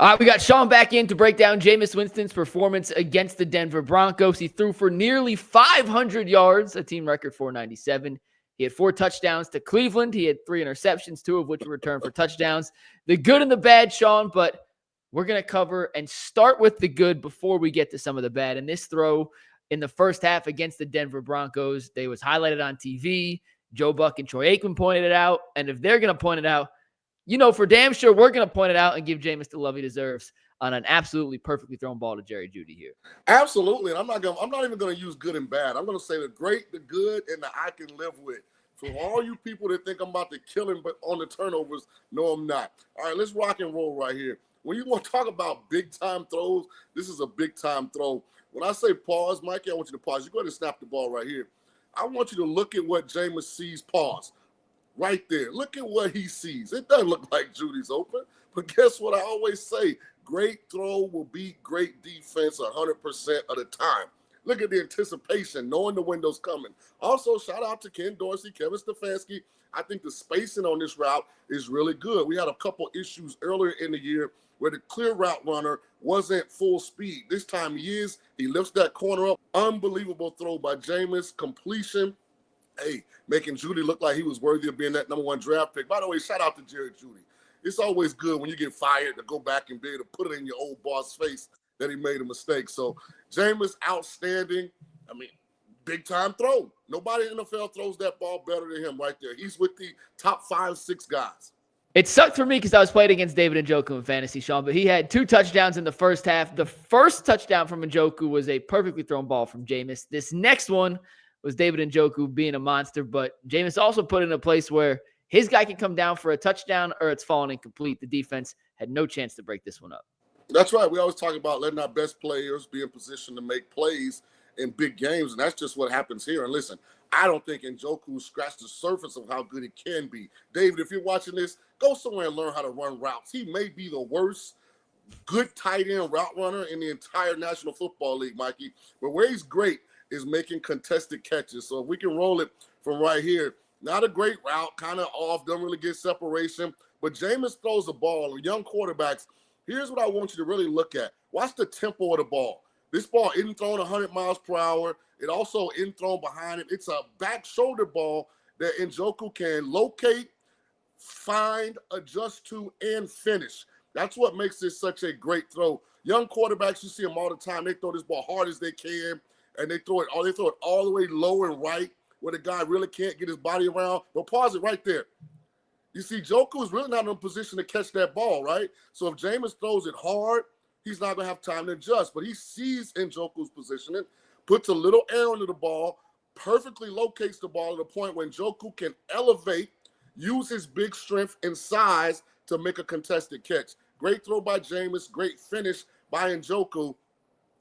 All right, we got Shaun back in to break down Jameis Winston's performance against the Denver Broncos. He threw for nearly 500 yards, a team record 497. He had 4 touchdowns to Cleveland. He had 3 interceptions, 2 of which were returned for touchdowns. The good and the bad, Shaun, but we're going to cover and start with the good before we get to some of the bad. And this throw in the first half against the Denver Broncos, they was highlighted on TV. Joe Buck and Troy Aikman pointed it out. And if they're going to point it out, you know, for damn sure, we're going to point it out and give Jameis the love he deserves on an absolutely perfectly thrown ball to Jerry Jeudy here. Absolutely. And I'm not even going to use good and bad. I'm going to say the great, the good, and the I can live with. For all you people that think I'm about to kill him but on the turnovers, no, I'm not. All right, let's rock and roll right here. When you want to talk about big-time throws, this is a big-time throw. When I say pause, Mikey, I want you to pause. You go ahead and snap the ball right here. I want you to look at what Jameis sees. Pause. Right there. Look at what he sees. It doesn't look like Judy's open, but guess what I always say? Great throw will beat great defense 100% of the time. Look at the anticipation, knowing the window's coming. Also, shout out to Ken Dorsey, Kevin Stefanski. I think the spacing on this route is really good. We had a couple issues earlier in the year where the clear route runner wasn't full speed. This time he is. He lifts that corner up. Unbelievable throw by Jameis. Completion. Hey, making Jeudy look like he was worthy of being that #1 draft pick. By the way, shout out to Jerry Jeudy. It's always good when you get fired to go back and be able to put it in your old boss' face that he made a mistake. So, Jameis, outstanding. I mean, big-time throw. Nobody in the NFL throws that ball better than him right there. He's with the top 5, 6 guys. It sucked for me because I was playing against David Njoku in fantasy, Shaun, but he had 2 touchdowns in the first half. The first touchdown from Njoku was a perfectly thrown ball from Jameis. This next one was David Njoku being a monster, but Jameis also put it in a place where his guy can come down for a touchdown or it's falling incomplete. The defense had no chance to break this one up. That's right. We always talk about letting our best players be in position to make plays in big games, and that's just what happens here. And listen, I don't think Njoku scratched the surface of how good he can be. David, if you're watching this, go somewhere and learn how to run routes. He may be the worst good tight end route runner in the entire National Football League, Mikey, but where he's great is making contested catches. So if we can roll it from right here, not a great route, kind of off, don't really get separation, but Jameis throws the ball. Young quarterbacks, here's what I want you to really look at. Watch the tempo of the ball. This ball isn't thrown 100 miles per hour. It also isn't thrown behind him. It's a back shoulder ball that Njoku can locate, find, adjust to, and finish. That's what makes this such a great throw. Young quarterbacks, you see them all the time. They throw this ball hard as they can, and they throw it all the way low and right where the guy really can't get his body around. But pause it right there. You see, Njoku is really not in a position to catch that ball, right? So if Jameis throws it hard, he's not going to have time to adjust. But he sees Njoku's positioning, puts a little air under the ball, perfectly locates the ball to the point where Njoku can elevate, use his big strength and size to make a contested catch. Great throw by Jameis, great finish by Njoku.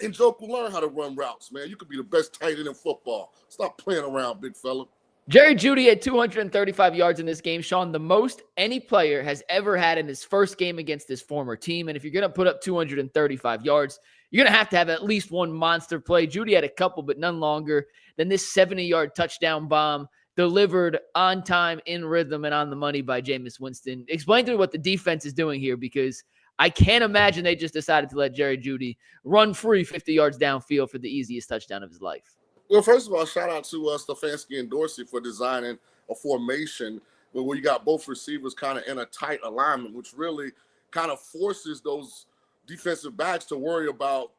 Njoku learn how to run routes, man. You could be the best tight end in football. Stop playing around, big fella. Jerry Jeudy had 235 yards in this game, Shaun, the most any player has ever had in his first game against his former team. And if you're going to put up 235 yards, you're going to have at least one monster play. Jeudy had a couple, but none longer than this 70-yard touchdown bomb delivered on time, in rhythm, and on the money by Jameis Winston. Explain to me what the defense is doing here, because I can't imagine they just decided to let Jerry Jeudy run free 50 yards downfield for the easiest touchdown of his life. Well, first of all, shout out to Stefanski and Dorsey for designing a formation where you got both receivers kind of in a tight alignment, which really kind of forces those defensive backs to worry about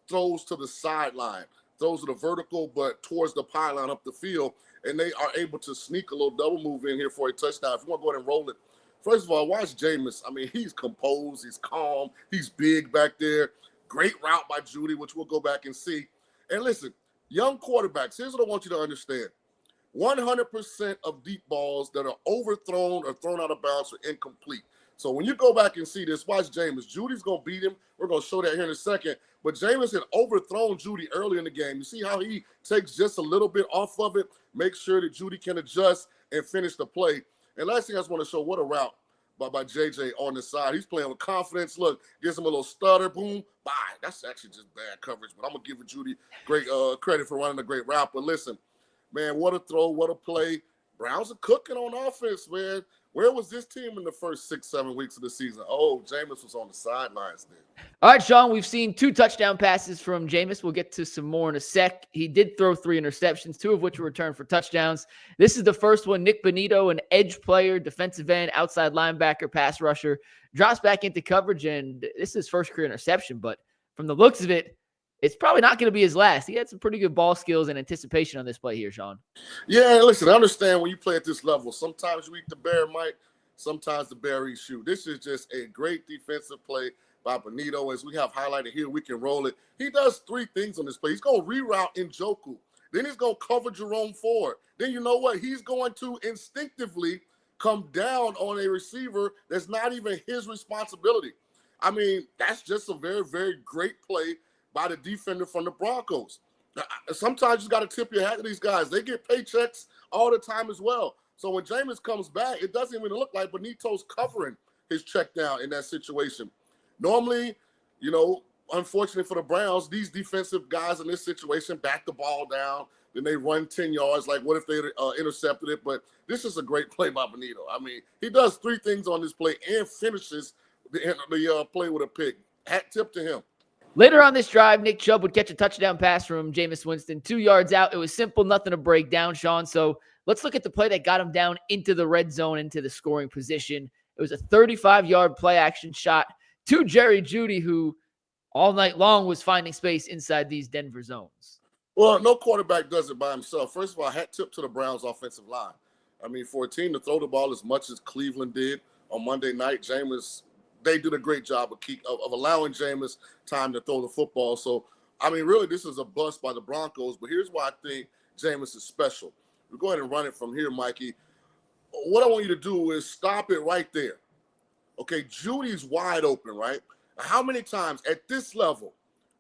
throws to the sideline, throws to the vertical, but towards the pylon up the field, and they are able to sneak a little double move in here for a touchdown. If you want to go ahead and roll it, first of all, watch Jameis. I mean, he's composed, he's calm, he's big back there. Great route by Jeudy, which we'll go back and see. And listen, young quarterbacks, here's what I want you to understand. 100% of deep balls that are overthrown or thrown out of bounds are incomplete. So when you go back and see this, watch Jameis. Jeudy's going to beat him. We're going to show that here in a second. But Jameis had overthrown Jeudy early in the game. You see how he takes just a little bit off of it, make sure that Jeudy can adjust and finish the play. And last thing I just want to show, what a route by JJ on the side. He's playing with confidence. Look, gives him a little stutter, boom, bye. That's actually just bad coverage, but I'm going to give Jeudy great credit for running a great route. But listen, man, what a throw, what a play. Browns are cooking on offense, man. Where was this team in the first 6-7 weeks of the season? Oh, Jameis was on the sidelines then. All right, Shaun, we've seen 2 touchdown passes from Jameis. We'll get to some more in a sec. He did throw 3 interceptions, 2 of which were returned for touchdowns. This is the first one. Nick Bonito, an edge player, defensive end, outside linebacker, pass rusher, drops back into coverage, and this is his first career interception. But from the looks of it, it's probably not going to be his last. He had some pretty good ball skills and anticipation on this play here, Shaun. Yeah, listen, I understand when you play at this level, sometimes you eat the bear, Mike. Sometimes the bear eats you. This is just a great defensive play by Bonito. As we have highlighted here, we can roll it. He does 3 things on this play. He's going to reroute Njoku. Then he's going to cover Jerome Ford. Then you know what? He's going to instinctively come down on a receiver that's not even his responsibility. I mean, that's just a very, very great play by the defender from the Broncos. Sometimes you got to tip your hat to these guys. They get paychecks all the time as well. So when Jameis comes back, it doesn't even look like Bonito's covering his check down in that situation. Normally, you know, unfortunately for the Browns, these defensive guys in this situation back the ball down, then they run 10 yards. Like, what if they intercepted it? But this is a great play by Bonito. I mean, he does 3 things on this play and finishes the play with a pick. Hat tip to him. Later on this drive, Nick Chubb would catch a touchdown pass from Jameis Winston, 2 yards out. It was simple, nothing to break down, Shaun. So let's look at the play that got him down into the red zone, into the scoring position. It was a 35-yard play action shot to Jerry Jeudy, who all night long was finding space inside these Denver zones. Well, no quarterback does it by himself. First of all, hat tip to the Browns offensive line. I mean, for a team to throw the ball as much as Cleveland did on Monday night, Jameis, they did a great job of allowing Jameis time to throw the football. So, I mean, really, this is a bust by the Broncos. But here's why I think Jameis is special. We're going to run it from here, Mikey. What I want you to do is stop it right there. Okay, Judy's wide open, right? How many times at this level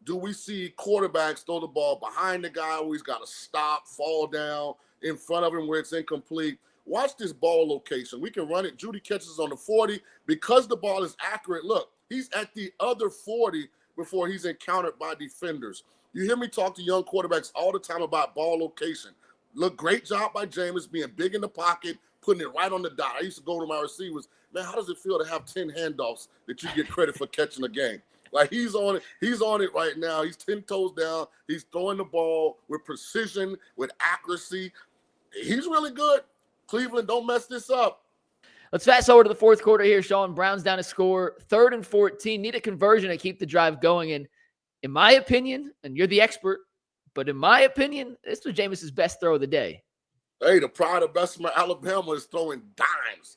do we see quarterbacks throw the ball behind the guy where he's got to stop, fall down, in front of him where it's incomplete? Watch this ball location. We can run it. Jeudy catches on the 40. Because the ball is accurate, look, he's at the other 40 before he's encountered by defenders. You hear me talk to young quarterbacks all the time about ball location. Look, great job by Jameis being big in the pocket, putting it right on the dot. I used to go to my receivers. Man, how does it feel to have 10 handoffs that you get credit for catching a game? Like, he's on it. He's on it right now. He's 10 toes down. He's throwing the ball with precision, with accuracy. He's really good. Cleveland, don't mess this up. Let's fast forward to the 4th quarter here, Shaun. Browns down to score, 3rd and 14. Need a conversion to keep the drive going. And in my opinion, and you're the expert, but in my opinion, this was Jameis's best throw of the day. Hey, the pride of Bessemer, Alabama is throwing dimes.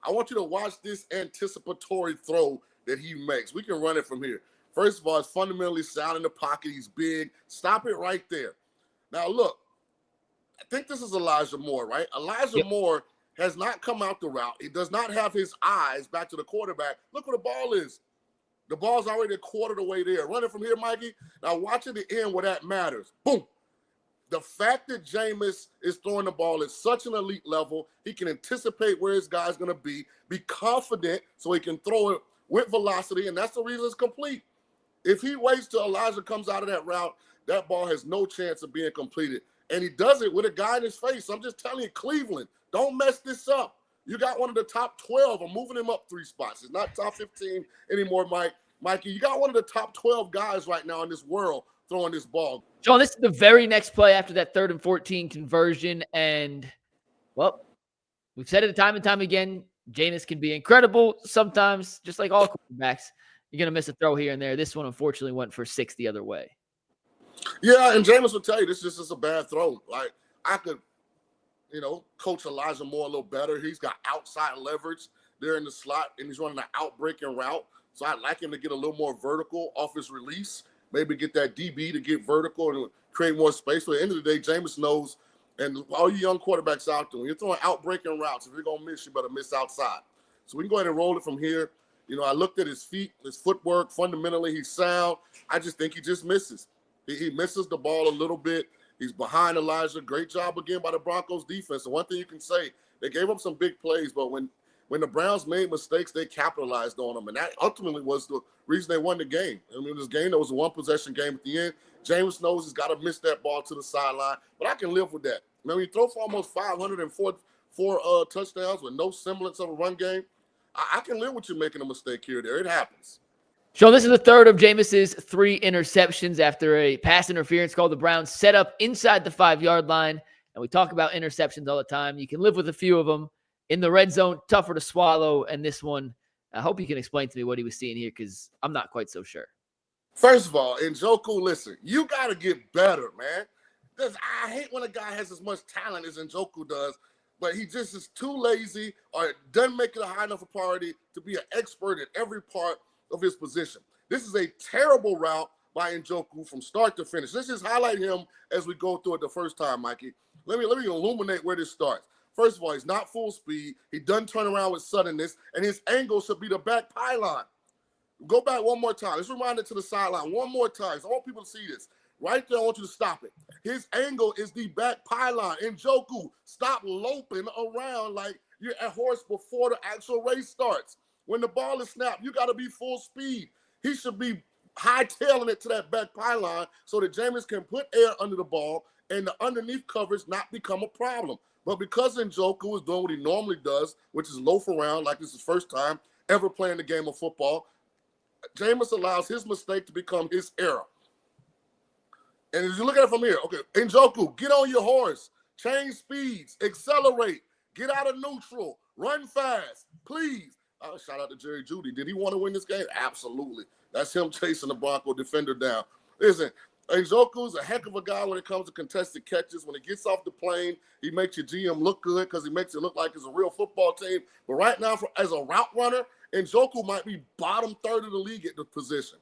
I want you to watch this anticipatory throw that he makes. We can run it from here. First of all, it's fundamentally sound in the pocket. He's big. Stop it right there. Now, look, I think this is Elijah Moore, right? Elijah Moore has not come out the route. He does not have his eyes back to the quarterback. Look where the ball is. The ball's already a quarter of the way there. Run it from here, Mikey. Now watch at the end where that matters. Boom. The fact that Jameis is throwing the ball at such an elite level, he can anticipate where his guy's going to be confident so he can throw it with velocity, and that's the reason it's complete. If he waits till Elijah comes out of that route, that ball has no chance of being completed. And he does it with a guy in his face. I'm just telling you, Cleveland, don't mess this up. You got one of the top 12. I'm moving him up 3 spots. It's not top 15 anymore, Mikey. You got one of the top 12 guys right now in this world throwing this ball. Shaun, this is the very next play after that 3rd and 14 conversion. And, well, we've said it time and time again, Jameis can be incredible sometimes, just like all quarterbacks. You're going to miss a throw here and there. This one, unfortunately, went for 6 the other way. Yeah, and Jameis will tell you this just is a bad throw. Like, I could, coach Elijah Moore a little better. He's got outside leverage there in the slot, and he's running an out-breaking route. So I'd like him to get a little more vertical off his release, maybe get that DB to get vertical and create more space. So at the end of the day, Jameis knows, and all you young quarterbacks out there, when you're throwing out-breaking routes, if you're going to miss, you better miss outside. So we can go ahead and roll it from here. I looked at his feet, his footwork. Fundamentally, he's sound. I just think he just misses. He misses the ball a little bit. He's behind Elijah. Great job again by the Broncos defense. And one thing you can say, they gave up some big plays, but when the Browns made mistakes, they capitalized on them. And that ultimately was the reason they won the game. I mean, this game, there was a one-possession game at the end. Jameis knows he's got to miss that ball to the sideline, but I can live with that. When you throw for almost 500 and 4 touchdowns with no semblance of a run game. I can live with you making a mistake here or there. It happens. Sean, this is the third of Jameis's 3 interceptions after a pass interference call. The Browns set up inside the 5-yard line, and we talk about interceptions all the time. You can live with a few of them. In the red zone, tougher to swallow, and this one, I hope you can explain to me what he was seeing here because I'm not quite so sure. First of all, Njoku, listen, you got to get better, man. I hate when a guy has as much talent as Njoku does, but he just is too lazy or doesn't make it a high enough a priority to be an expert at every part of his position. This is a terrible route by Njoku from start to finish. Let's just highlight him as we go through it the first time, Mikey. Let me illuminate where this starts. First of all, he's not full speed. He doesn't turn around with suddenness, and his angle should be the back pylon. Go back one more time. Let's rewind it to the sideline one more time. So I want people to see this. Right there, I want you to stop it. His angle is the back pylon. Njoku, stop loping around like you're a horse before the actual race starts. When the ball is snapped, you got to be full speed. He should be hightailing it to that back pylon so that Jameis can put air under the ball and the underneath coverage not become a problem. But because Njoku is doing what he normally does, which is loaf around like this is his first time ever playing the game of football, Jameis allows his mistake to become his error. And as you look at it from here, okay, Njoku, get on your horse, change speeds, accelerate, get out of neutral, run fast, please. Shout out to Jerry Jeudy. Did he want to win this game? Absolutely. That's him chasing the Bronco defender down. Listen, Njoku's a heck of a guy when it comes to contested catches. When he gets off the plane, he makes your GM look good because he makes it look like it's a real football team. But right now, as a route runner, Njoku might be bottom third of the league at the position.